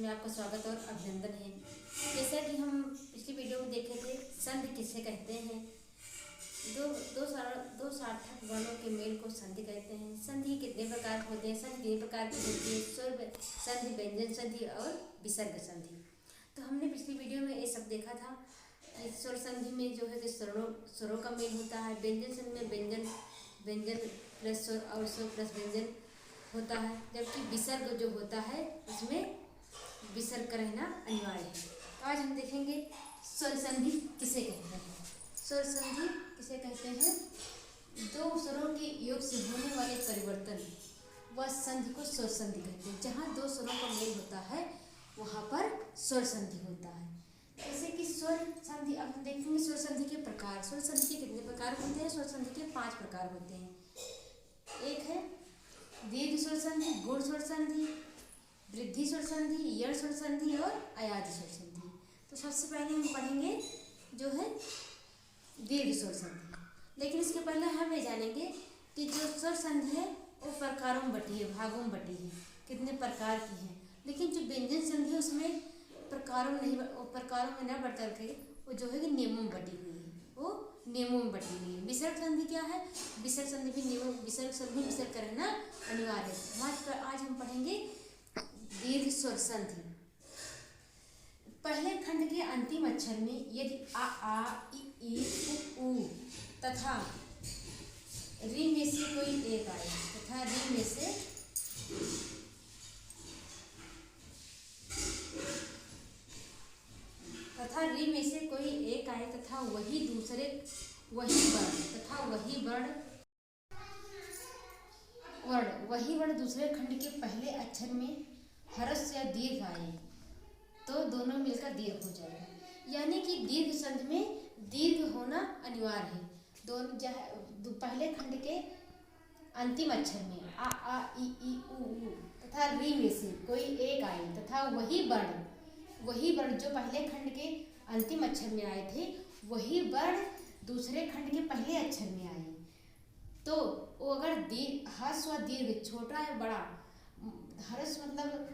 में आपका स्वागत और अभिनंदन है। जैसा कि हम पिछली वीडियो में देखे थे, संधि किसे कहते हैं। दो सार्थक वर्णों के मेल को संधि कहते हैं। संधि कितने प्रकार के होते हैं? संधि तीन प्रकार की होती है: स्वर संधि, व्यंजन संधि और विसर्ग संधि। तो हमने पिछली वीडियो में ये सब देखा था कि स्वर संधि में जो है कि स्वरों का मेल होता है। व्यंजन संधि में व्यंजन प्लस स्वर और स्वर प्लस व्यंजन होता है, जबकि विसर्ग जो होता है उसमें विसर्ग का रहना अनिवार्य है। तो आज हम देखेंगे स्वर संधि किसे कहते हैं। स्वर संधि किसे कहते हैं? दो स्वरों के योग से होने वाले परिवर्तन वह संधि को स्वर संधि कहते हैं। जहाँ दो स्वरों का मेल होता है वहाँ पर स्वर संधि होता है। जैसे कि स्वर संधि, अब हम देखेंगे स्वर संधि के प्रकार। स्वर संधि के कितने प्रकार होते हैं? स्वर संधि के 5 प्रकार होते हैं। एक है दीर्घ स्वर संधि, गुण स्वर संधि, वृद्धि स्वर संधि, यण स्वर संधि और अयादि स्वर संधि। तो सबसे पहले हम पढ़ेंगे जो है दीर्घ स्वर संधि। लेकिन इसके पहले हम ये जानेंगे कि जो स्वर संधि है वो प्रकारों में बटी है, भागों में बटी है, कितने प्रकार की है। लेकिन जो व्यंजन संधि है उसमें प्रकारों में न बढ़ करके वो जो है कि नियमों में बटी हुई है, वो नियमों में बटी हुई है। विसर्ग संधि क्या है? विसर्ग संधि भी नियमों, विसर्ग संधि विसर्ग का रहना अनिवार्य है। आज हम पढ़ेंगे दीर्घ स्वर संधि। पहले खंड के अंतिम अक्षर में यदि आ इ उ तथा री में से कोई एक आए तथा री में से कोई एक आए तथा वही वर्ण दूसरे खंड के पहले अक्षर में हर्ष या दीर्घ आए तो दोनों मिलकर दीर्घ हो जाएगा। यानी कि दीर्घ संधि में दीर्घ होना अनिवार्य है। दोनों पहले खंड के अंतिम अक्षर में आ इ उ तथा री में से कोई एक आए तथा वही वर्ण जो पहले खंड के अंतिम अक्षर में आए थे वही वर्ण दूसरे खंड के पहले अक्षर में आए तो वो अगर ह्रस्व व दीर्घ, छोटा या बड़ा, ह्रस्व मतलब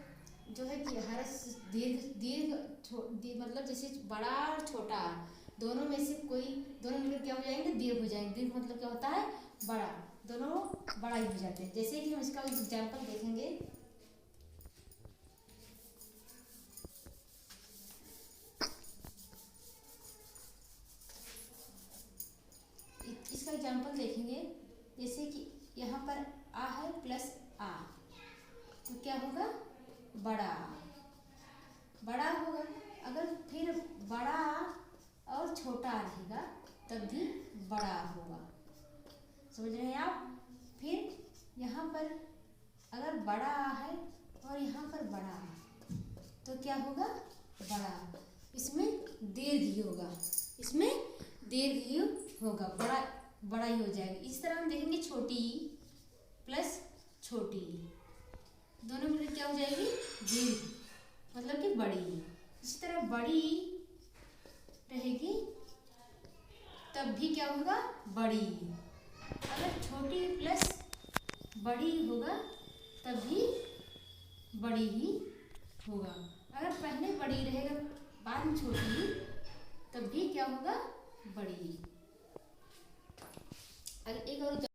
जो है कि ह्रस्व दीर्घ मतलब जैसे बड़ा और छोटा दोनों में से दोनों मिलकर क्या हो जाएंगे? दीर्घ हो जाएंगे। दीर्घ मतलब क्या होता है? बड़ा, दोनों बड़ा ही हो जाते हैं। जैसे कि हम इसका एग्जाम्पल देखेंगे। इसका एग्जाम्पल देखेंगे जैसे कि यहाँ पर आ है प्लस आ तो क्या होगा? बड़ा होगा। अगर फिर बड़ा और छोटा रहेगा तब भी बड़ा होगा। समझ रहे हैं आप? फिर यहाँ पर अगर बड़ा है और यहाँ पर बड़ा तो क्या होगा? बड़ा। इसमें दीर्घ ही होगा, बड़ा ही हो जाएगा। इस तरह हम देखेंगे छोटी प्लस छोटी दोनों मिलकर क्या हो जाएगी? दीर्घ मतलब कि बड़ी। इसी तरह बड़ी रहेगी तब भी क्या होगा? बड़ी। अगर छोटी प्लस बड़ी होगा तब भी बड़ी ही होगा। अगर पहले बड़ी रहेगा बाद में छोटी तब भी क्या होगा? बड़ी। अगर एक और